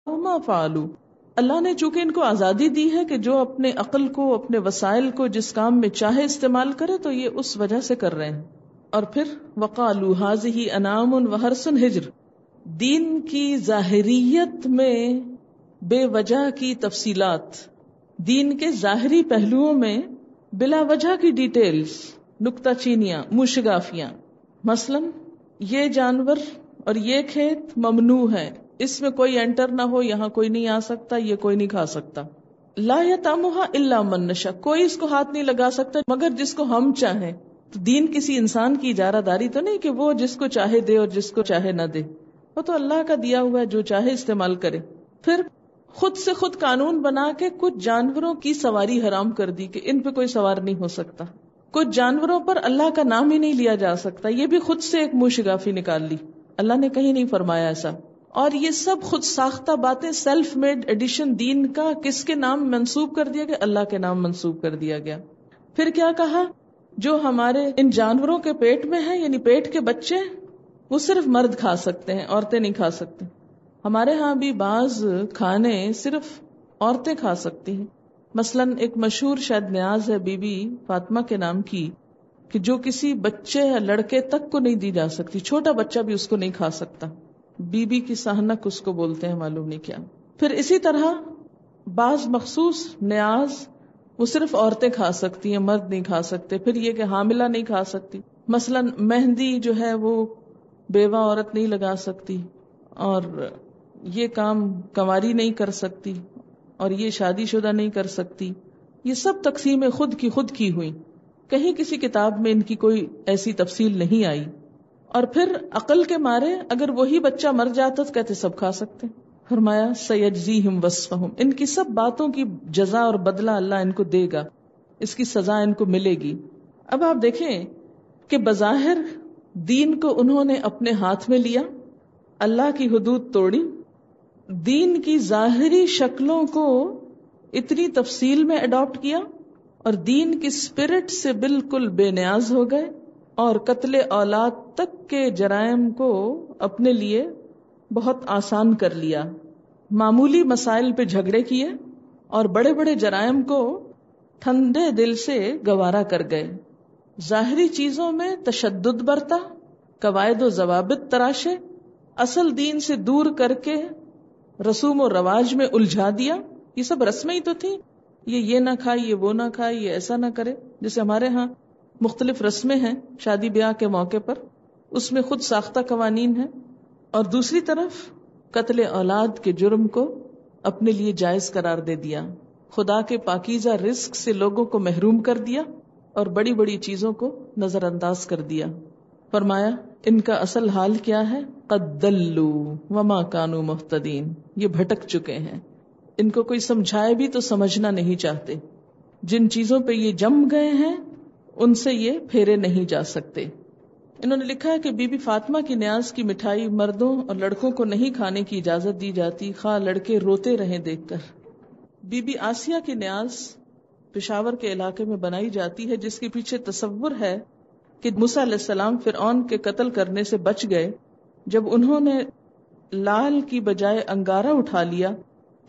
وما فعلوا، اللہ نے چونکہ ان کو آزادی دی ہے کہ جو اپنے عقل کو، اپنے وسائل کو جس کام میں چاہے استعمال کرے، تو یہ اس وجہ سے کر رہے ہیں. اور پھر وقالوا هذه انعام وحرث حجر، دین کی ظاہریت میں بے وجہ کی تفصیلات، دین کے ظاہری پہلوؤں میں بلا وجہ کی ڈیٹیلز، نکتہ چینیاں، موشگافیاں. مثلا یہ جانور اور یہ کھیت ممنوع ہے، اس میں کوئی انٹر نہ ہو، یہاں کوئی نہیں آ سکتا، یہ کوئی نہیں کھا سکتا. لا یطعمها الا من نشاء، کوئی اس کو ہاتھ نہیں لگا سکتا مگر جس کو ہم چاہیں. تو دین کسی انسان کی اجارہ داری تو نہیں کہ وہ جس کو چاہے دے اور جس کو چاہے نہ دے، وہ تو اللہ کا دیا ہوا ہے، جو چاہے استعمال کرے. پھر خود سے خود قانون بنا کے کچھ جانوروں کی سواری حرام کر دی کہ ان پہ کوئی سوار نہیں ہو سکتا. کچھ جانوروں پر اللہ کا نام ہی نہیں لیا جا سکتا، یہ بھی خود سے ایک موشگافی نکال لی. اللہ نے کہیں نہیں فرمایا ایسا. اور یہ سب خود ساختہ باتیں، سیلف میڈ ایڈیشن دین کا کس کے نام منسوب کر دیا گیا؟ اللہ کے نام منسوب کر دیا گیا. پھر کیا کہا؟ جو ہمارے ان جانوروں کے پیٹ میں ہیں، یعنی پیٹ کے بچے، وہ صرف مرد کھا سکتے ہیں، عورتیں نہیں کھا سکتے. ہمارے ہاں بھی بعض کھانے صرف عورتیں کھا سکتی ہیں. مثلا ایک مشہور شاید نیاز ہے بی بی فاطمہ کے نام کی، کہ جو کسی بچے یا لڑکے تک کو نہیں دی جا سکتی، چھوٹا بچہ بھی اس کو نہیں کھا سکتا. بی بی کی سہنک اس کو بولتے ہیں، معلوم نہیں کیا. پھر اسی طرح بعض مخصوص نیاز وہ صرف عورتیں کھا سکتی ہیں، مرد نہیں کھا سکتے. پھر یہ کہ حاملہ نہیں کھا سکتی. مثلا مہندی جو ہے وہ بیوہ عورت نہیں لگا سکتی، اور یہ کام کنواری نہیں کر سکتی، اور یہ شادی شدہ نہیں کر سکتی. یہ سب تقسیمیں خود کی ہوئی، کہیں کسی کتاب میں ان کی کوئی ایسی تفصیل نہیں آئی. اور پھر عقل کے مارے اگر وہی بچہ مر جاتا تو کہتے سب کھا سکتے. فرمایا سیجزیہم وصفہم، ان کی سب باتوں کی جزا اور بدلہ اللہ ان کو دے گا، اس کی سزا ان کو ملے گی. اب آپ دیکھیں کہ بظاہر دین کو انہوں نے اپنے ہاتھ میں لیا، اللہ کی حدود توڑی، دین کی ظاہری شکلوں کو اتنی تفصیل میں اڈاپٹ کیا، اور دین کی اسپرٹ سے بالکل بے نیاز ہو گئے، اور قتل اولاد تک کے جرائم کو اپنے لیے بہت آسان کر لیا. معمولی مسائل پہ جھگڑے کیے اور بڑے بڑے جرائم کو ٹھنڈے دل سے گوارا کر گئے. ظاہری چیزوں میں تشدد برتا، قواعد و ضوابط تراشے، اصل دین سے دور کر کے رسوم و رواج میں الجھا دیا. یہ سب رسمیں ہی تو تھیں، یہ نہ کھائے، یہ وہ نہ کھائے، یہ ایسا نہ کرے. جیسے ہمارے ہاں مختلف رسمیں ہیں شادی بیاہ کے موقع پر، اس میں خود ساختہ قوانین ہیں. اور دوسری طرف قتل اولاد کے جرم کو اپنے لیے جائز قرار دے دیا، خدا کے پاکیزہ رزق سے لوگوں کو محروم کر دیا، اور بڑی بڑی چیزوں کو نظر انداز کر دیا. فرمایا ان کا اصل حال کیا ہے؟ قد دلوا وما كانوا مهتدين، یہ بھٹک چکے ہیں، ان کو کوئی سمجھائے بھی تو سمجھنا نہیں چاہتے. جن چیزوں پہ یہ جم گئے ہیں ان سے یہ پھیرے نہیں جا سکتے. انہوں نے لکھا ہے کہ بی بی فاطمہ کی نیاز کی مٹھائی مردوں اور لڑکوں کو نہیں کھانے کی اجازت دی جاتی، خواہ لڑکے روتے رہیں دیکھ کر. بی بی آسیہ کی نیاز پشاور کے علاقے میں بنائی جاتی ہے، جس کے پیچھے تصور ہے کہ موسیٰ علیہ السلام فرعون کے قتل کرنے سے بچ گئے. جب انہوں نے لال کی بجائے انگارہ اٹھا لیا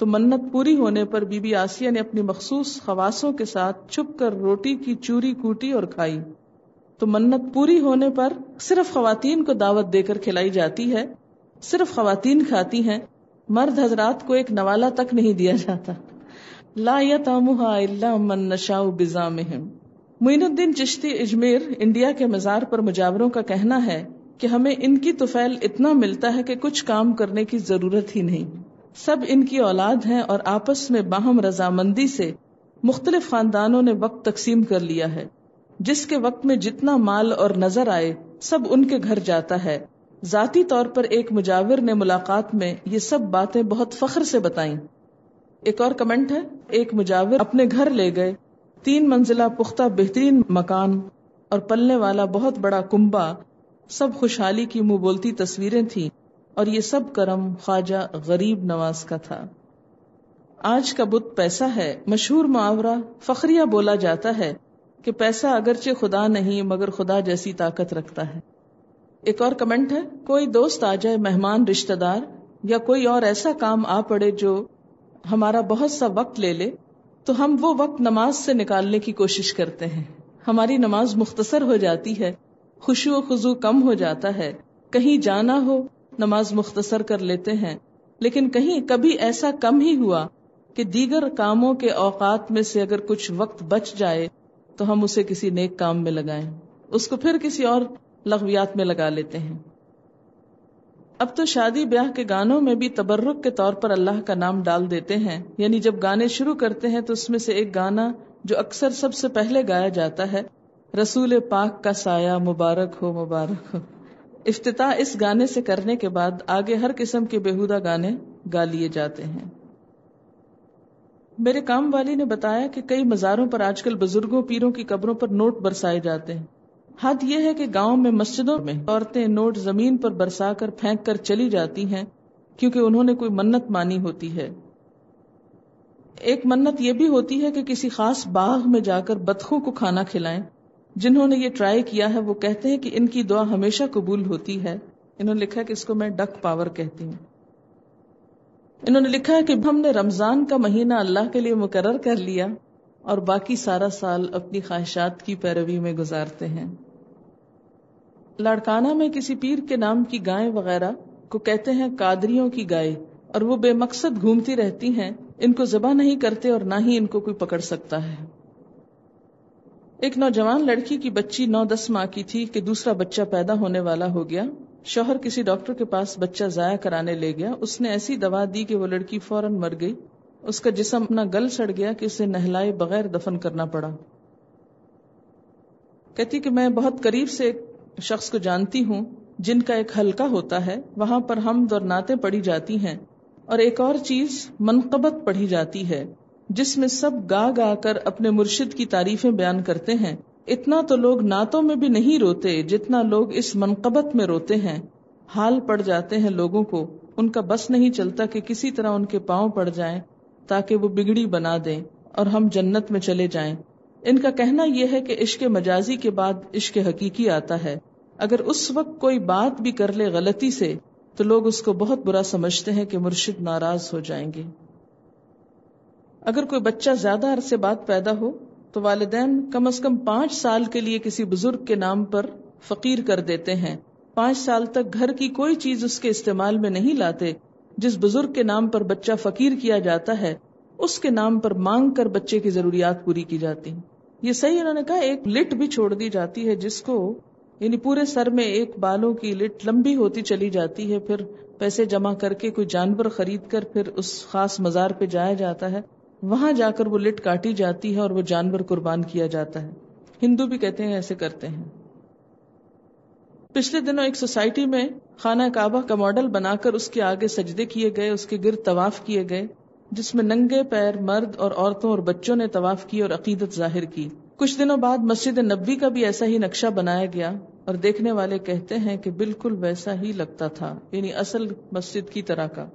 تو منت پوری ہونے پر بی بی آسیہ نے اپنی مخصوص خواصوں کے ساتھ چھپ کر روٹی کی چوری کوٹی اور کھائی. تو منت پوری ہونے پر صرف خواتین کو دعوت دے کر کھلائی جاتی ہے، صرف خواتین کھاتی ہیں، مرد حضرات کو ایک نوالہ تک نہیں دیا جاتا. لا یطعمها الا من نشاء بزعمهم. معین الدین چشتی اجمیر انڈیا کے مزار پر مجاوروں کا کہنا ہے کہ ہمیں ان کی طفیل اتنا ملتا ہے کہ کچھ کام کرنے کی ضرورت ہی نہیں. سب ان کی اولاد ہیں اور آپس میں باہم رضامندی سے مختلف خاندانوں نے وقت تقسیم کر لیا ہے. جس کے وقت میں جتنا مال اور نظر آئے سب ان کے گھر جاتا ہے. ذاتی طور پر ایک مجاور نے ملاقات میں یہ سب باتیں بہت فخر سے بتائیں. ایک اور کمنٹ ہے، ایک مجاور اپنے گھر لے گئے 3 منزلہ پختہ بہترین مکان اور پلنے والا بہت بڑا کنبہ، سب خوشحالی کی منہ بولتی تصویریں تھیں، اور یہ سب کرم خواجہ غریب نواز کا تھا. آج کا بت پیسہ ہے. مشہور محاورہ فخریہ بولا جاتا ہے کہ پیسہ اگرچہ خدا نہیں مگر خدا جیسی طاقت رکھتا ہے. ایک اور کمنٹ ہے، کوئی دوست آ جائے، مہمان رشتہ دار یا کوئی اور ایسا کام آ پڑے جو ہمارا بہت سا وقت لے لے، تو ہم وہ وقت نماز سے نکالنے کی کوشش کرتے ہیں. ہماری نماز مختصر ہو جاتی ہے، خشوع و خضوع کم ہو جاتا ہے. کہیں جانا ہو نماز مختصر کر لیتے ہیں، لیکن کہیں کبھی ایسا کم ہی ہوا کہ دیگر کاموں کے اوقات میں سے اگر کچھ وقت بچ جائے تو ہم اسے کسی نیک کام میں لگائیں، اس کو پھر کسی اور لغویات میں لگا لیتے ہیں. اب تو شادی بیاہ کے گانوں میں بھی تبرک کے طور پر اللہ کا نام ڈال دیتے ہیں. یعنی جب گانے شروع کرتے ہیں تو اس میں سے ایک گانا جو اکثر سب سے پہلے گایا جاتا ہے، رسول پاک کا سایہ مبارک ہو مبارک ہو. افتتاح اس گانے سے کرنے کے بعد آگے ہر قسم کے بیہودہ گانے گا لیے جاتے ہیں. میرے کام والی نے بتایا کہ کئی مزاروں پر آج کل بزرگوں پیروں کی قبروں پر نوٹ برسائے جاتے ہیں. حد یہ ہے کہ گاؤں میں مسجدوں میں عورتیں نوٹ زمین پر برسا کر پھینک کر چلی جاتی ہیں کیونکہ انہوں نے کوئی منت مانی ہوتی ہے. ایک منت یہ بھی ہوتی ہے کہ کسی خاص باغ میں جا کر بطخوں کو کھانا کھلائیں. جنہوں نے یہ ٹرائی کیا ہے وہ کہتے ہیں کہ ان کی دعا ہمیشہ قبول ہوتی ہے. انہوں نے لکھا کہ اس کو میں ڈک پاور کہتی ہوں. انہوں نے لکھا ہے کہ ہم نے رمضان کا مہینہ اللہ کے لیے مقرر کر لیا اور باقی سارا سال اپنی خواہشات کی پیروی میں گزارتے ہیں. لاڑکانہ میں کسی پیر کے نام کی گائیں وغیرہ کو کہتے ہیں قادریوں کی گائے، اور وہ بے مقصد گھومتی رہتی ہیں. ان کو ذبح نہیں کرتے اور نہ ہی ان کو کوئی پکڑ سکتا ہے. ایک نوجوان لڑکی کی بچی 9-10 ماہ کی تھی کہ دوسرا بچہ پیدا ہونے والا ہو گیا. شوہر کسی ڈاکٹر کے پاس بچہ ضائع کرانے لے گیا. اس نے ایسی دوا دی کہ وہ لڑکی فوراً مر گئی. اس کا جسم اپنا گل سڑ گیا کہ اسے نہلائے بغیر دفن کرنا پڑا. کہتی کہ میں بہت قریب سے ایک شخص کو جانتی ہوں جن کا ایک حلقہ ہوتا ہے، وہاں پر حمد اور نعتیں پڑھی جاتی ہیں، اور ایک اور چیز منقبت پڑھی جاتی ہے جس میں سب گا گا کر اپنے مرشد کی تعریفیں بیان کرتے ہیں. اتنا تو لوگ نعتوں میں بھی نہیں روتے جتنا لوگ اس منقبت میں روتے ہیں. حال پڑ جاتے ہیں لوگوں کو، ان کا بس نہیں چلتا کہ کسی طرح ان کے پاؤں پڑ جائیں تاکہ وہ بگڑی بنا دیں اور ہم جنت میں چلے جائیں. ان کا کہنا یہ ہے کہ عشق مجازی کے بعد عشق حقیقی آتا ہے. اگر اس وقت کوئی بات بھی کر لے غلطی سے تو لوگ اس کو بہت برا سمجھتے ہیں کہ مرشد ناراض ہو جائیں گے. اگر کوئی بچہ زیادہ عرصے بعد پیدا ہو تو والدین کم از کم 5 سال کے لیے کسی بزرگ کے نام پر فقیر کر دیتے ہیں. 5 سال تک گھر کی کوئی چیز اس کے استعمال میں نہیں لاتے. جس بزرگ کے نام پر بچہ فقیر کیا جاتا ہے اس کے نام پر مانگ کر بچے کی ضروریات پوری کی جاتی ہیں. یہ صحیح انہوں نے کہا. ایک لٹ بھی چھوڑ دی جاتی ہے جس کو یعنی پورے سر میں ایک بالوں کی لٹ لمبی ہوتی چلی جاتی ہے. پھر پیسے جمع کر کے کوئی جانور خرید کر پھر اس خاص مزار پہ جایا جاتا ہے، وہاں جا کر وہ لٹ کاٹی جاتی ہے اور وہ جانور قربان کیا جاتا ہے. ہندو بھی کہتے ہیں ایسے کرتے ہیں. پچھلے دنوں ایک سوسائٹی میں خانہ کعبہ کا ماڈل بنا کر اس کے آگے سجدے کیے گئے، اس کے گرد طواف کیے گئے، جس میں ننگے پیر مرد اور عورتوں اور بچوں نے طواف کی اور عقیدت ظاہر کی. کچھ دنوں بعد مسجد نبوی کا بھی ایسا ہی نقشہ بنایا گیا اور دیکھنے والے کہتے ہیں کہ بالکل ویسا ہی لگتا تھا، یعنی اصل مسجد کی طرح کا.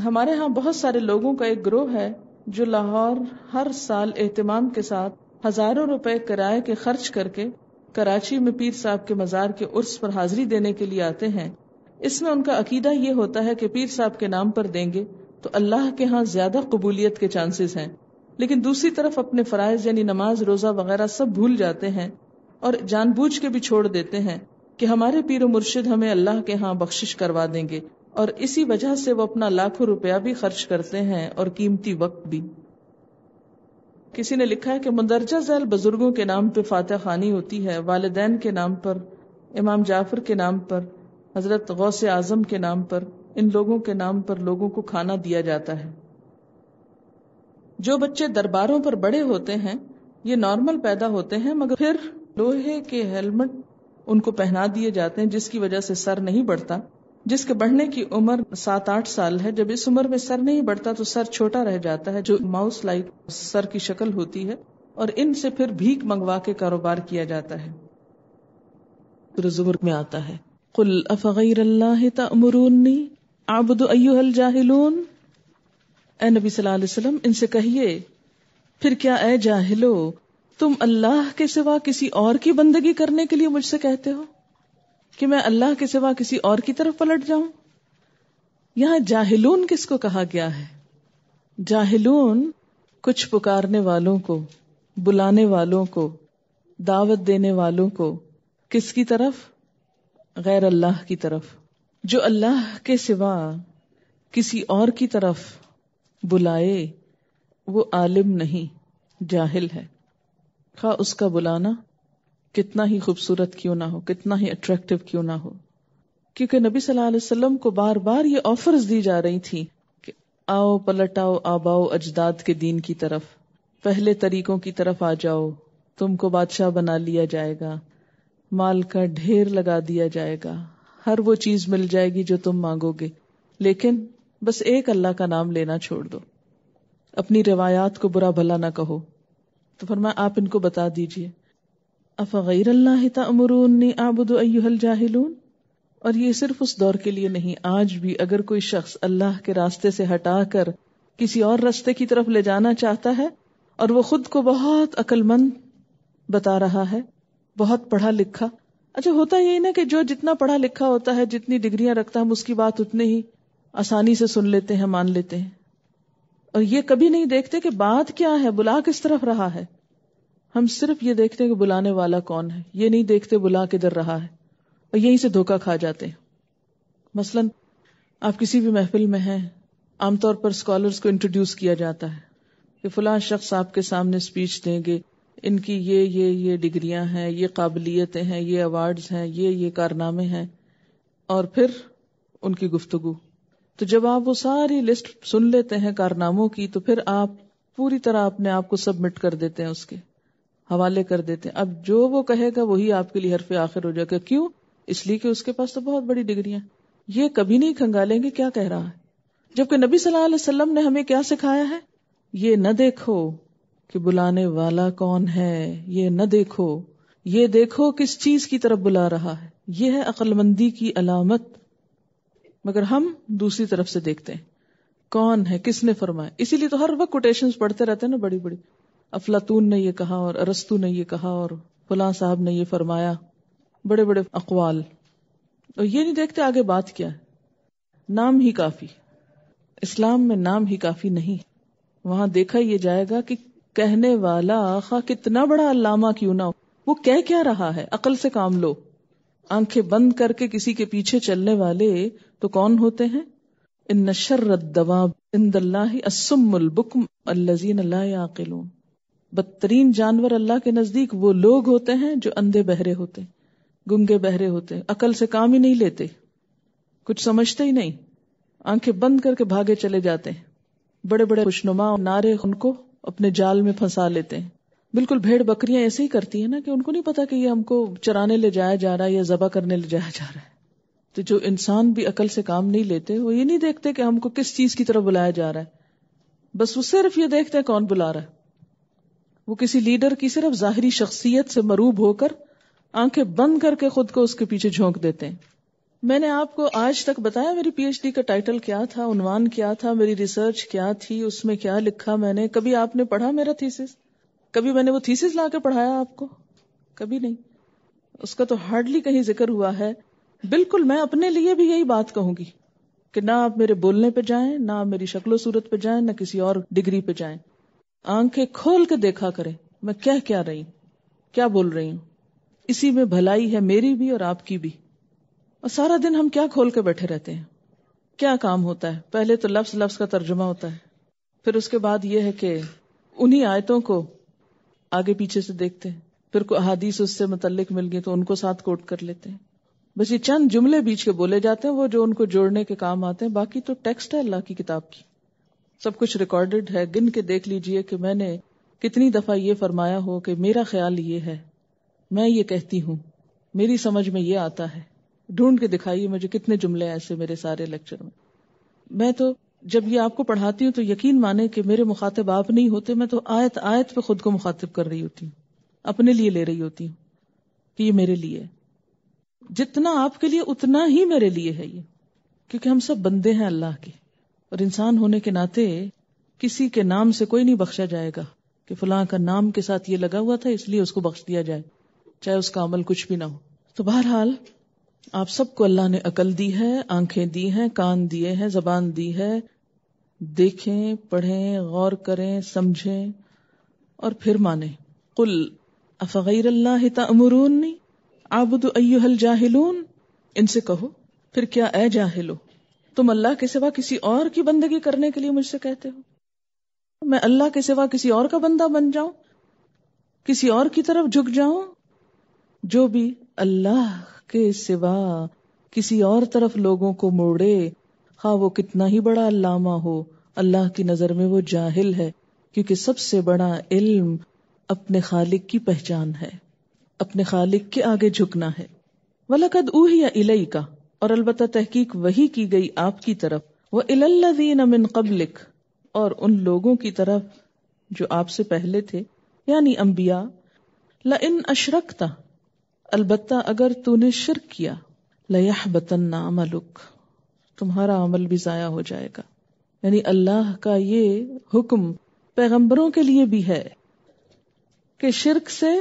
ہمارے ہاں بہت سارے لوگوں کا ایک گروہ ہے جو لاہور ہر سال اہتمام کے ساتھ ہزاروں روپے کرائے کے خرچ کر کے کراچی میں پیر صاحب کے مزار کے عرس پر حاضری دینے کے لیے آتے ہیں. اس میں ان کا عقیدہ یہ ہوتا ہے کہ پیر صاحب کے نام پر دیں گے تو اللہ کے ہاں زیادہ قبولیت کے چانسز ہیں، لیکن دوسری طرف اپنے فرائض یعنی نماز روزہ وغیرہ سب بھول جاتے ہیں اور جان بوجھ کے بھی چھوڑ دیتے ہیں کہ ہمارے پیر و مرشد ہمیں اللہ کے ہاں بخشش کروا دیں گے، اور اسی وجہ سے وہ اپنا لاکھوں روپیہ بھی خرچ کرتے ہیں اور قیمتی وقت بھی. کسی نے لکھا ہے کہ مندرجہ ذیل بزرگوں کے نام پہ فاتح خوانی ہوتی ہے، والدین کے نام پر، امام جعفر کے نام پر، حضرت غوث اعظم کے نام پر، ان لوگوں کے نام پر لوگوں کو کھانا دیا جاتا ہے. جو بچے درباروں پر بڑے ہوتے ہیں یہ نارمل پیدا ہوتے ہیں، مگر پھر لوہے کے ہیلمٹ ان کو پہنا دیے جاتے ہیں جس کی وجہ سے سر نہیں بڑھتا. جس کے بڑھنے کی عمر 7-8 سال ہے، جب اس عمر میں سر نہیں بڑھتا تو سر چھوٹا رہ جاتا ہے جو ماؤس لائک سر کی شکل ہوتی ہے، اور ان سے پھر بھیک منگوا کے کاروبار کیا جاتا ہے. سورۃ زمر میں آتا ہے قل افغیر اللہ تأمرونی اعبد ایھا الجاہلون. اے نبی صلی اللہ علیہ وسلم ان سے کہیے پھر کیا اے جاہلو تم اللہ کے سوا کسی اور کی بندگی کرنے کے لیے مجھ سے کہتے ہو کہ میں اللہ کے سوا کسی اور کی طرف پلٹ جاؤں. یہاں جاہلون کس کو کہا گیا ہے؟ جاہلون کچھ پکارنے والوں کو، بلانے والوں کو، دعوت دینے والوں کو، کس کی طرف؟ غیر اللہ کی طرف. جو اللہ کے سوا کسی اور کی طرف بلائے وہ عالم نہیں، جاہل ہے، خواہ اس کا بلانا کتنا ہی خوبصورت کیوں نہ ہو، کتنا ہی اٹریکٹیو کیوں نہ ہو. کیونکہ نبی صلی اللہ علیہ وسلم کو بار بار یہ آفرز دی جا رہی تھی کہ آؤ پلٹاؤ آباؤ اجداد کے دین کی طرف، پہلے طریقوں کی طرف آ جاؤ، تم کو بادشاہ بنا لیا جائے گا، مال کا ڈھیر لگا دیا جائے گا، ہر وہ چیز مل جائے گی جو تم مانگو گے، لیکن بس ایک اللہ کا نام لینا چھوڑ دو، اپنی روایات کو برا بھلا نہ کہو. تو فرمایا آپ ان کو بتا دیجئے افغیر اللہ تأمرونی اعبد ایھا الجاہلون. اور یہ صرف اس دور کے لیے نہیں، آج بھی اگر کوئی شخص اللہ کے راستے سے ہٹا کر کسی اور راستے کی طرف لے جانا چاہتا ہے اور وہ خود کو بہت عقل مند بتا رہا ہے، بہت پڑھا لکھا. اچھا ہوتا یہی نا کہ جو جتنا پڑھا لکھا ہوتا ہے، جتنی ڈگریاں رکھتا ہے، ہم اس کی بات اتنے ہی آسانی سے سن لیتے ہیں، مان لیتے ہیں، اور یہ کبھی نہیں دیکھتے کہ بات کیا ہے، بلا کس طرف رہا ہے. ہم صرف یہ دیکھتے ہیں کہ بلانے والا کون ہے، یہ نہیں دیکھتے بلا کدھر رہا ہے، اور یہیں سے دھوکہ کھا جاتے ہیں. مثلا آپ کسی بھی محفل میں ہیں، عام طور پر اسکالرز کو انٹروڈیوس کیا جاتا ہے کہ فلاں شخص آپ کے سامنے اسپیچ دیں گے، ان کی یہ ڈگریاں ہیں، یہ قابلیتیں ہیں، یہ ایوارڈز ہیں، یہ کارنامے ہیں، اور پھر ان کی گفتگو. تو جب آپ وہ ساری لسٹ سن لیتے ہیں کارناموں کی، تو پھر آپ پوری طرح اپنے آپ کو سبمٹ کر دیتے ہیں، اس کے حوالے کر دیتے ہیں. اب جو وہ کہے گا وہی آپ کے لیے حرف آخر ہو جائے گا. کیوں؟ اس لیے کہ اس کے پاس تو بہت بڑی ڈگریاں. یہ کبھی نہیں کھنگالیں گے کیا کہہ رہا ہے. جبکہ نبی صلی اللہ علیہ وسلم نے ہمیں کیا سکھایا ہے؟ یہ نہ دیکھو کہ بلانے والا کون ہے، یہ نہ دیکھو، یہ دیکھو کس چیز کی طرف بلا رہا ہے. یہ ہے عقل مندی کی علامت. مگر ہم دوسری طرف سے دیکھتے ہیں کون ہے، کس نے فرمایا. اسی لیے تو ہر وقت کوٹیشنز پڑھتے رہتے ہیں نا، بڑی بڑی، افلاطون نے یہ کہا اور ارسطو نے یہ کہا اور فلاں صاحب نے یہ فرمایا، بڑے بڑے اقوال. اور یہ نہیں دیکھتے آگے بات کیا ہے. نام ہی کافی، اسلام میں نام ہی کافی نہیں. وہاں دیکھا یہ جائے گا کہ کہنے والا خواہ کتنا بڑا علامہ کیوں نہ ہو، وہ کہہ کیا رہا ہے. عقل سے کام لو. آنکھیں بند کر کے کسی کے پیچھے چلنے والے تو کون ہوتے ہیں؟ ان شر الدواب عند اللہ الصم البکم الذین لا یعقلون. بدترین جانور اللہ کے نزدیک وہ لوگ ہوتے ہیں جو اندھے بہرے ہوتے ہیں، گنگے بہرے ہوتے ہیں، عقل سے کام ہی نہیں لیتے، کچھ سمجھتے ہی نہیں، آنکھیں بند کر کے بھاگے چلے جاتے ہیں. بڑے بڑے خوشنما نعرے ان کو اپنے جال میں پھنسا لیتے ہیں. بالکل بھیڑ بکریاں ایسے ہی کرتی ہیں نا، کہ ان کو نہیں پتا کہ یہ ہم کو چرانے لے جایا جا رہا ہے یا ذبح کرنے لے جایا جا رہا ہے. تو جو انسان بھی عقل سے کام نہیں لیتے، وہ یہ نہیں دیکھتے کہ ہم کو کس چیز کی طرف بلایا جا رہا ہے، بس وہ صرف یہ دیکھتے ہیں کون بلا رہا ہے. وہ کسی لیڈر کی صرف ظاہری شخصیت سے مروب ہو کر آنکھیں بند کر کے خود کو اس کے پیچھے جھونک دیتے ہیں. میں نے آپ کو آج تک بتایا میری پی ایچ ڈی کا ٹائٹل کیا تھا، عنوان کیا تھا، میری ریسرچ کیا تھی، اس میں کیا لکھا میں نے. کبھی آپ نے پڑھا میرا تھیسس؟ کبھی میں نے وہ تھیسس لا کے پڑھایا آپ کو؟ کبھی نہیں. اس کا تو ہارڈلی کہیں ذکر ہوا ہے. بالکل میں اپنے لیے بھی یہی بات کہوں گی کہ نہ آپ میرے بولنے پہ جائیں، نہ میری شکل و صورت پہ جائیں، نہ کسی اور ڈگری پہ جائیں. آنکھیں کھول کے دیکھا کریں میں کیا رہی ہوں، کیا بول رہی ہوں. اسی میں بھلائی ہے میری بھی اور آپ کی بھی. اور سارا دن ہم کیا کھول کے بیٹھے رہتے ہیں. کیا کام ہوتا ہے؟ پہلے تو لفظ کا ترجمہ ہوتا ہے، پھر اس کے بعد یہ ہے کہ انہی آیتوں کو آگے پیچھے سے دیکھتے ہیں، پھر کوئی احادیث اس سے متعلق مل گئی تو ان کو ساتھ کوٹ کر لیتے ہیں. بس یہ چند جملے بیچ کے بولے جاتے ہیں وہ جو ان کو جوڑنے کے کام آتے ہیں. باقی تو ٹیکسٹ ہے اللہ کی کتاب کی، سب کچھ ریکارڈڈ ہے. گن کے دیکھ لیجئے کہ میں نے کتنی دفعہ یہ فرمایا ہو کہ میرا خیال یہ ہے، میں یہ کہتی ہوں، میری سمجھ میں یہ آتا ہے. ڈھونڈ کے دکھائیے مجھے کتنے جملے ایسے میرے سارے لیکچر میں. میں تو جب یہ آپ کو پڑھاتی ہوں تو یقین مانے کہ میرے مخاطب آپ نہیں ہوتے، میں تو آیت آیت پہ خود کو مخاطب کر رہی ہوتی ہوں، اپنے لیے لے رہی ہوتی ہوں کہ یہ میرے لیے. جتنا آپ کے لیے اتنا ہی میرے لیے ہے یہ، کیونکہ ہم سب بندے ہیں اللہ کے، اور انسان ہونے کے ناطے کسی کے نام سے کوئی نہیں بخشا جائے گا کہ فلاں کا نام کے ساتھ یہ لگا ہوا تھا اس لیے اس کو بخش دیا جائے، چاہے اس کا عمل کچھ بھی نہ ہو. تو بہرحال آپ سب کو اللہ نے عقل دی ہے، آنکھیں دی ہیں، کان دیے ہیں، زبان دی ہے. دیکھیں، پڑھیں، غور کریں، سمجھیں اور پھر مانیں. قل افغیر اللہ تأمرونی اعبد ایھا الجاہلون، ان سے کہو پھر کیا اے جاہلو، تم اللہ کے سوا کسی اور کی بندگی کرنے کے لیے مجھ سے کہتے ہو؟ میں اللہ کے سوا کسی اور کا بندہ بن جاؤں، کسی اور کی طرف جھک جاؤں؟ جو بھی اللہ کے سوا کسی اور طرف لوگوں کو موڑے، خواہ وہ کتنا ہی بڑا علامہ ہو، اللہ کی نظر میں وہ جاہل ہے، کیونکہ سب سے بڑا علم اپنے خالق کی پہچان ہے، اپنے خالق کے آگے جھکنا ہے. وَلَقَدْ أُوحِيَ إِلَيْكَ، اور البتہ تحقیق وحی کی گئی آپ کی طرف، وَإِلَى الَّذِينَ مِن قَبْلِكَ، اور ان لوگوں کی طرف جو آپ سے پہلے تھے یعنی انبیاء، لَإِنْ أَشْرَكْتَ، البتہ اگر تو نے شرک کیا، لَيَحْبَطَنَّ عَمَلُكَ، تمہارا عمل بھی ضائع ہو جائے گا. یعنی اللہ کا یہ حکم پیغمبروں کے لیے بھی ہے کہ شرک سے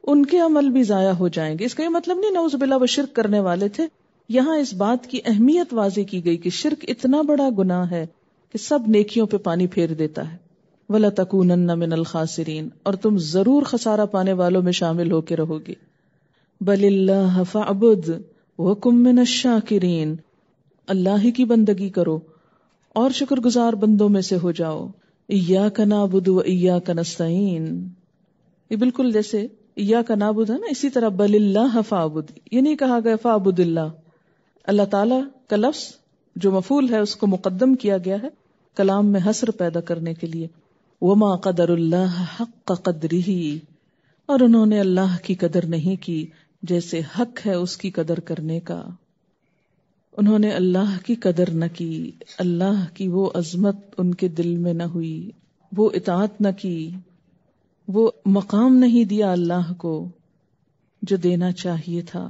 ان کے عمل بھی ضائع ہو جائیں گے. اس کا یہ مطلب نہیں نعوذ باللہ وہ شرک کرنے والے تھے، یہاں اس بات کی اہمیت واضح کی گئی کہ شرک اتنا بڑا گناہ ہے کہ سب نیکیوں پہ پانی پھیر دیتا ہے. وَلَتَكُونَنَّ مِنَ الْخَاسِرِينَ، اور تم ضرور خسارہ پانے والوں میں شامل ہو کے رہو گے. بَلِ اللَّهَ فَاعْبُدْ وَكُن مِّنَ الشَّاكِرِينَ، اللہ ہی کی بندگی کرو اور شکر گزار بندوں میں سے ہو جاؤ. إِيَّاكَ نَعْبُدُ وَإِيَّاكَ نَسْتَعِينُ، یہ بالکل جیسے إِيَّاكَ نَعْبُدُ ہے نا، اسی طرح بَلِ اللَّهَ فَاعْبُدْ، یہ نہیں کہا گیا فَاعْبُدِ اللہ. اللہ تعالیٰ کا لفظ جو مفعول ہے اس کو مقدم کیا گیا ہے کلام میں حصر پیدا کرنے کے لیے. وَمَا قَدَرُ اللَّهَ حَقَّ قَدْرِهِ، اور انہوں نے اللہ کی قدر نہیں کی جیسے حق ہے اس کی قدر کرنے کا. انہوں نے اللہ کی قدر نہ کی، اللہ کی وہ عظمت ان کے دل میں نہ ہوئی، وہ اطاعت نہ کی، وہ مقام نہیں دیا اللہ کو جو دینا چاہیے تھا.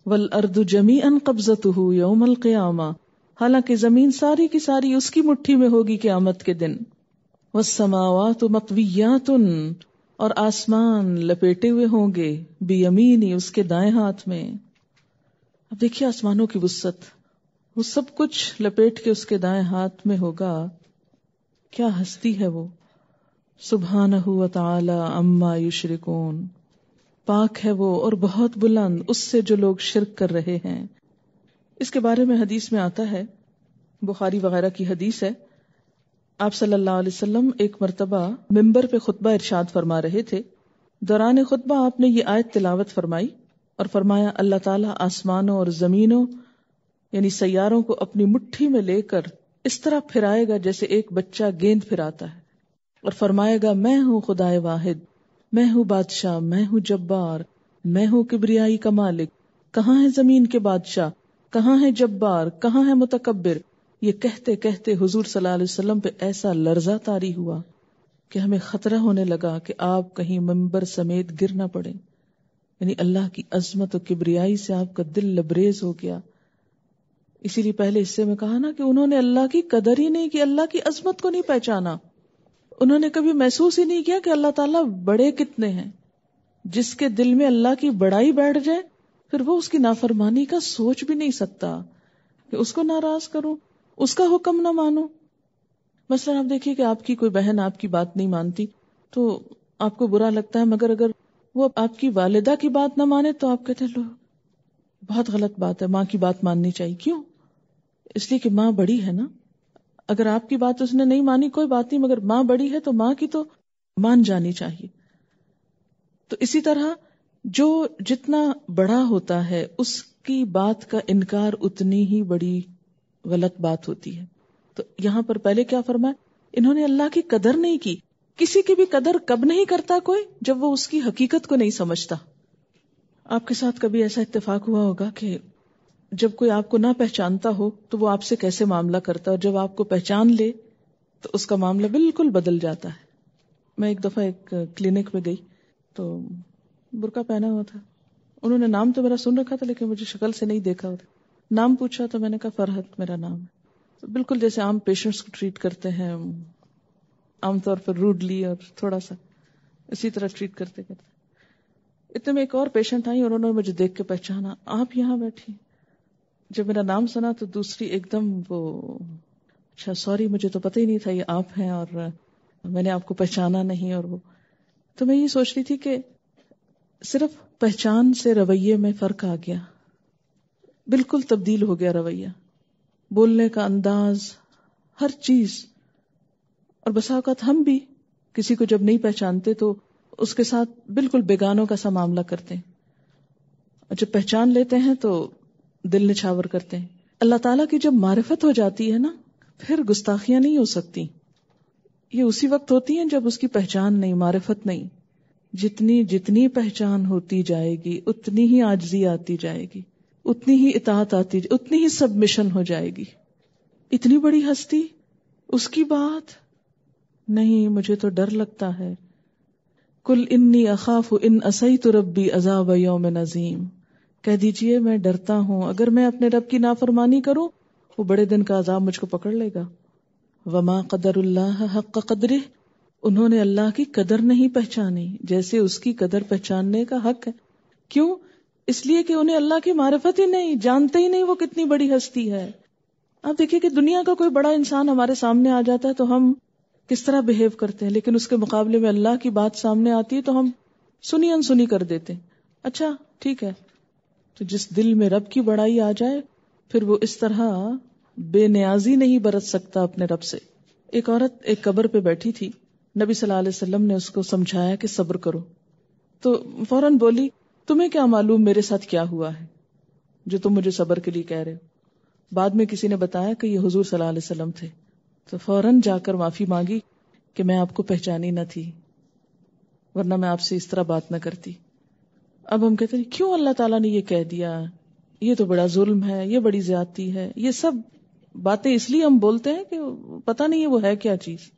وَالْأَرْضُ جَمِيعًا قَبْضَتُهُ يَوْمَ الْقِيَامَةِ، حالانکہ زمین ساری کی ساری اس کی مٹھی میں ہوگی قیامت کے دن. وَالسَّمَاوَاتُ مَطْوِيَّاتٌ، اور آسمان لپیٹے ہوئے ہوں گے، بِيَمِينِ، اس کے دائیں ہاتھ میں. اب دیکھیے آسمانوں کی وسعت، وہ سب کچھ لپیٹ کے اس کے دائیں ہاتھ میں ہوگا. کیا ہستی ہے وہ، سبحانہ وتعالی عما یشرکون، پاک ہے وہ اور بہت بلند اس سے جو لوگ شرک کر رہے ہیں. اس کے بارے میں حدیث میں آتا ہے، بخاری وغیرہ کی حدیث ہے، آپ صلی اللہ علیہ وسلم ایک مرتبہ ممبر پہ خطبہ ارشاد فرما رہے تھے. دوران خطبہ آپ نے یہ آیت تلاوت فرمائی اور فرمایا اللہ تعالیٰ آسمانوں اور زمینوں یعنی سیاروں کو اپنی مٹھی میں لے کر اس طرح پھرائے گا جیسے ایک بچہ گیند پھراتا ہے، اور فرمائے گا میں ہوں خدائے واحد، میں ہوں بادشاہ، میں ہوں جبار، میں ہوں کبریائی کا مالک، کہاں ہے زمین کے بادشاہ، کہاں ہے جبار، کہاں ہے متکبر. یہ کہتے کہتے حضور صلی اللہ علیہ وسلم پہ ایسا لرزہ طاری ہوا کہ ہمیں خطرہ ہونے لگا کہ آپ کہیں منبر سمیت گر نہ پڑے. یعنی اللہ کی عظمت و کبریائی سے آپ کا دل لبریز ہو گیا. اسی لیے پہلے حصے میں کہا نا کہ انہوں نے اللہ کی قدر ہی نہیں کی، اللہ کی عظمت کو نہیں پہچانا. انہوں نے کبھی محسوس ہی نہیں کیا کہ اللہ تعالیٰ بڑے کتنے ہیں. جس کے دل میں اللہ کی بڑائی بیٹھ جائے پھر وہ اس کی نافرمانی کا سوچ بھی نہیں سکتا کہ اس کو ناراض کروں، اس کا حکم نہ مانوں. مثلا آپ دیکھیے کہ آپ کی کوئی بہن آپ کی بات نہیں مانتی تو آپ کو برا لگتا ہے، مگر اگر وہ آپ کی والدہ کی بات نہ مانے تو آپ کہتے ہیں لو بہت غلط بات ہے، ماں کی بات ماننی چاہیے. کیوں؟ اس لیے کہ ماں بڑی ہے نا. اگر آپ کی بات اس نے نہیں مانی کوئی بات نہیں، مگر ماں بڑی ہے تو ماں کی تو مان جانی چاہیے. تو اسی طرح جو جتنا بڑا ہوتا ہے اس کی بات کا انکار اتنی ہی بڑی غلط بات ہوتی ہے. تو یہاں پر پہلے کیا فرمایا، انہوں نے اللہ کی قدر نہیں کی. کسی کی بھی قدر کب نہیں کرتا کوئی، جب وہ اس کی حقیقت کو نہیں سمجھتا. آپ کے ساتھ کبھی ایسا اتفاق ہوا ہوگا کہ جب کوئی آپ کو نہ پہچانتا ہو تو وہ آپ سے کیسے معاملہ کرتا ہے، اور جب آپ کو پہچان لے تو اس کا معاملہ بالکل بدل جاتا ہے. میں ایک دفعہ ایک کلینک میں گئی تو برقع پہنا ہوا تھا. انہوں نے نام تو میرا سن رکھا تھا لیکن مجھے شکل سے نہیں دیکھا ہوتا. نام پوچھا تو میں نے کہا فرحت میرا نام ہے. بالکل جیسے عام پیشنٹس کو ٹریٹ کرتے ہیں، عام طور پر روڈلی اور تھوڑا سا اسی طرح ٹریٹ کرتے. اتنے میں ایک اور پیشنٹ آئی اور انہوں نے مجھے دیکھ کے پہچانا، آپ یہاں بیٹھی. جب میرا نام سنا تو دوسری ایک دم وہ اچھا سوری مجھے تو پتہ ہی نہیں تھا یہ آپ ہیں اور میں نے آپ کو پہچانا نہیں. اور وہ تو میں یہ سوچ رہی تھی کہ صرف پہچان سے رویے میں فرق آ گیا, بالکل تبدیل ہو گیا رویہ, بولنے کا انداز, ہر چیز. اور بسا اوقات ہم بھی کسی کو جب نہیں پہچانتے تو اس کے ساتھ بالکل بیگانوں کا سا معاملہ کرتے ہیں, اور جب پہچان لیتے ہیں تو دل نچھاور کرتے ہیں. اللہ تعالیٰ کی جب معرفت ہو جاتی ہے نا, پھر گستاخیاں نہیں ہو سکتی. یہ اسی وقت ہوتی ہیں جب اس کی پہچان نہیں, معرفت نہیں. جتنی پہچان ہوتی جائے گی اتنی ہی عاجزی آتی جائے گی, اتنی ہی اطاعت آتی, اتنی ہی سبمشن ہو جائے گی. اتنی بڑی ہستی, اس کی بات نہیں, مجھے تو ڈر لگتا ہے. قل انی اخاف ان عصیت ربی عذاب یوم عظیم, کہہ دیجئے میں ڈرتا ہوں اگر میں اپنے رب کی نافرمانی کروں وہ بڑے دن کا عذاب مجھ کو پکڑ لے گا. وما قدر اللہ حق قدرہ, انہوں نے اللہ کی قدر نہیں پہچانی جیسے اس کی قدر پہچاننے کا حق ہے. کیوں؟ اس لیے کہ انہیں اللہ کی معرفت ہی نہیں, جانتے ہی نہیں وہ کتنی بڑی ہستی ہے. آپ دیکھیں کہ دنیا کا کوئی بڑا انسان ہمارے سامنے آ جاتا ہے تو ہم کس طرح بہیو کرتے ہیں, لیکن اس کے مقابلے میں اللہ کی بات سامنے آتی ہے تو ہم سنی انسنی کر دیتے ہیں. اچھا ٹھیک ہے, تو جس دل میں رب کی بڑائی آ جائے پھر وہ اس طرح بے نیازی نہیں برت سکتا اپنے رب سے. ایک عورت ایک قبر پہ بیٹھی تھی, نبی صلی اللہ علیہ وسلم نے اس کو سمجھایا کہ صبر کرو, تو فوراً بولی تمہیں کیا معلوم میرے ساتھ کیا ہوا ہے جو تم مجھے صبر کے لیے کہہ رہے ہو. بعد میں کسی نے بتایا کہ یہ حضور صلی اللہ علیہ وسلم تھے, تو فوراً جا کر معافی مانگی کہ میں آپ کو پہچانی نہ تھی, ورنہ میں آپ سے اس طرح بات نہ کرتی. اب ہم کہتے ہیں کیوں اللہ تعالیٰ نے یہ کہہ دیا, یہ تو بڑا ظلم ہے, یہ بڑی زیادتی ہے. یہ سب باتیں اس لیے ہم بولتے ہیں کہ پتہ نہیں ہے وہ ہے کیا چیز.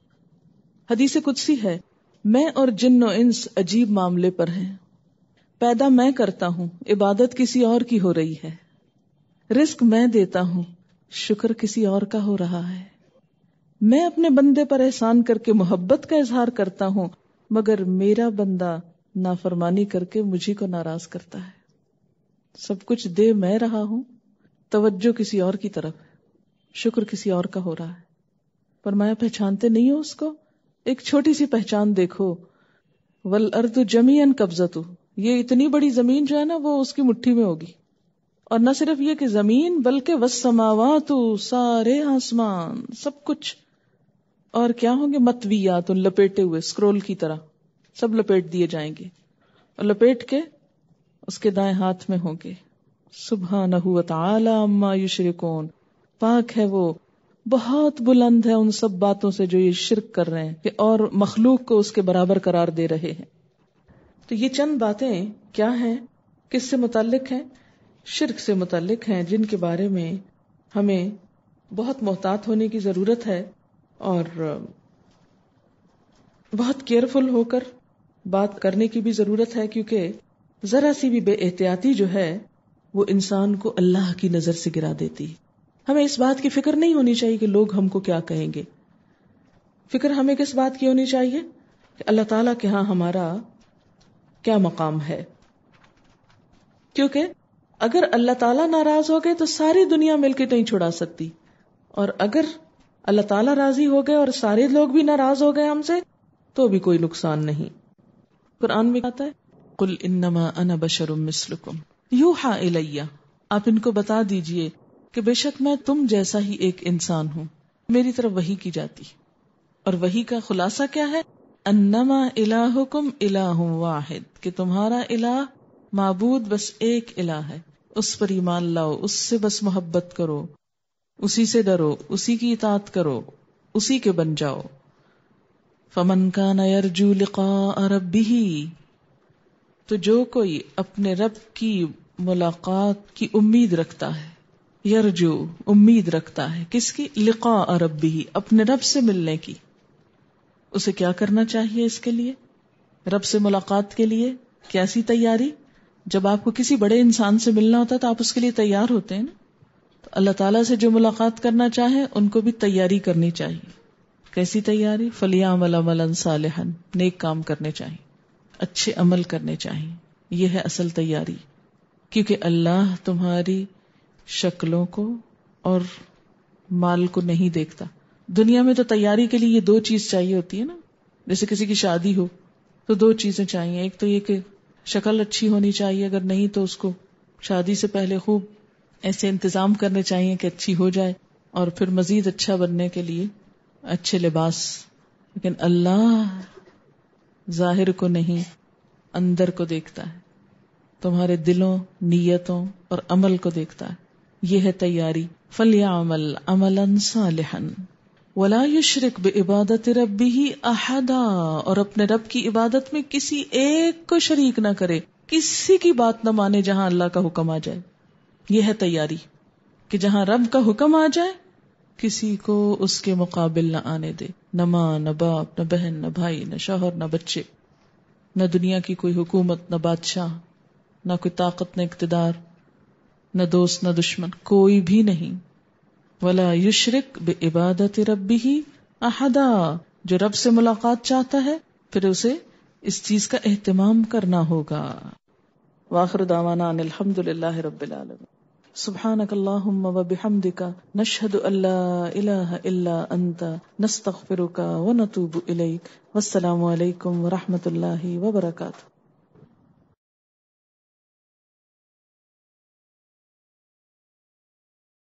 حدیث قدسی ہے, میں اور جن و انس عجیب معاملے پر ہیں, پیدا میں کرتا ہوں, عبادت کسی اور کی ہو رہی ہے, رزق میں دیتا ہوں, شکر کسی اور کا ہو رہا ہے. میں اپنے بندے پر احسان کر کے محبت کا اظہار کرتا ہوں, مگر میرا بندہ نافرمانی کر کے مجھے کو ناراض کرتا ہے. سب کچھ دے میں رہا ہوں, توجہ کسی اور کی طرف ہے, شکر کسی اور کا ہو رہا ہے. فرمایا پہچانتے نہیں ہو اس کو؟ ایک چھوٹی سی پہچان دیکھو, والارض جمیعا قبضتہ, یہ اتنی بڑی زمین جو ہے نا وہ اس کی مٹھی میں ہوگی. اور نہ صرف یہ کہ زمین بلکہ والسماوات, سارے آسمان, سب کچھ. اور کیا ہوں گے؟ مطویات, لپیٹے ہوئے اسکرول کی طرح سب لپیٹ دیے جائیں گے, اور لپیٹ کے اس کے دائیں ہاتھ میں ہوں گے. سبحانہ وتعالی عما یشرکون, پاک ہے وہ, بہت بلند ہے ان سب باتوں سے جو یہ شرک کر رہے ہیں کہ اور مخلوق کو اس کے برابر قرار دے رہے ہیں. تو یہ چند باتیں کیا ہیں, کس سے متعلق ہیں؟ شرک سے متعلق ہیں, جن کے بارے میں ہمیں بہت محتاط ہونے کی ضرورت ہے اور بہت کیئرفل ہو کر بات کرنے کی بھی ضرورت ہے, کیونکہ ذرا سی بھی بے احتیاطی جو ہے وہ انسان کو اللہ کی نظر سے گرا دیتی. ہمیں اس بات کی فکر نہیں ہونی چاہیے کہ لوگ ہم کو کیا کہیں گے. فکر ہمیں کس بات کی ہونی چاہیے کہ اللہ تعالیٰ کے ہاں ہمارا کیا مقام ہے. کیونکہ اگر اللہ تعالیٰ ناراض ہو گئے تو ساری دنیا مل کے نہیں چھڑا سکتی, اور اگر اللہ تعالیٰ راضی ہو گئے اور سارے لوگ بھی ناراض ہو گئے ہم سے تو بھی کوئی نقصان نہیں. قرآن میں آتا ہے قل انما انا بشر مثلکم یوحا الی, آپ ان کو بتا دیجئے کہ بے شک میں تم جیسا ہی ایک انسان ہوں, میری طرف وحی کی جاتی. اور وحی کا خلاصہ کیا ہے؟ انما الہکم الہ واحد, کہ تمہارا الہ معبود بس ایک الہ ہے, اس پر ایمان لاؤ, اس سے بس محبت کرو, اسی سے ڈرو, اسی کی اطاعت کرو, اسی کے بن جاؤ. فمن کان یرجو لقاء ربہ, تو جو کوئی اپنے رب کی ملاقات کی امید رکھتا ہے, یرجو امید رکھتا ہے کس کی؟ لقاء ربہ, اپنے رب سے ملنے کی. اسے کیا کرنا چاہیے اس کے لیے؟ رب سے ملاقات کے لیے کیسی تیاری؟ جب آپ کو کسی بڑے انسان سے ملنا ہوتا ہے تو آپ اس کے لیے تیار ہوتے ہیں نا. تو اللہ تعالیٰ سے جو ملاقات کرنا چاہیں ان کو بھی تیاری کرنی چاہیے. کیسی تیاری؟ فَلْيَعْمَلْ عَمَلًا صَالِحًا, نیک کام کرنے چاہیے, اچھے عمل کرنے چاہیے. یہ ہے اصل تیاری, کیونکہ اللہ تمہاری شکلوں کو اور مال کو نہیں دیکھتا. دنیا میں تو تیاری کے لیے یہ دو چیز چاہیے ہوتی ہے نا. جیسے کسی کی شادی ہو تو دو چیزیں چاہیے. ایک تو یہ کہ شکل اچھی ہونی چاہیے، اگر نہیں تو اس کو شادی سے پہلے خوب ایسے انتظام کرنے چاہیے کہ اچھی ہو جائے، اور پھر مزید اچھا بننے کے لیے اچھے لباس. لیکن اللہ ظاہر کو نہیں، اندر کو دیکھتا ہے، تمہارے دلوں، نیتوں اور عمل کو دیکھتا ہے. یہ ہے تیاری. فَلْيَعْمَلْ عَمَلًا صَالِحًا وَلَا يُشْرِكْ بِعِبَادَةِ رَبِّهِ أَحَدًا، اور اپنے رب کی عبادت میں کسی ایک کو شریک نہ کرے، کسی کی بات نہ مانے جہاں اللہ کا حکم آ جائے. یہ ہے تیاری کہ جہاں رب کا حکم آ جائے کسی کو اس کے مقابل نہ آنے دے. نہ ماں، نہ باپ، نہ بہن، نہ بھائی، نہ شوہر، نہ بچے، نہ دنیا کی کوئی حکومت، نہ بادشاہ، نہ کوئی طاقت، نہ اقتدار، نہ دوست، نہ دشمن، کوئی بھی نہیں. وَلَا يُشْرِكْ بِعِبَادَةِ رَبِّهِ أَحَدًا، جو رب سے ملاقات چاہتا ہے پھر اسے اس چیز کا اہتمام کرنا ہوگا. وآخر دعوانا ان الحمد للہ رب العالمین. سبحانک اللہم وبحمدک نشہد ان لا الہ الا انت نستغفرک ونتوب الیک. والسلام علیکم ورحمۃ اللہ وبرکاتہ.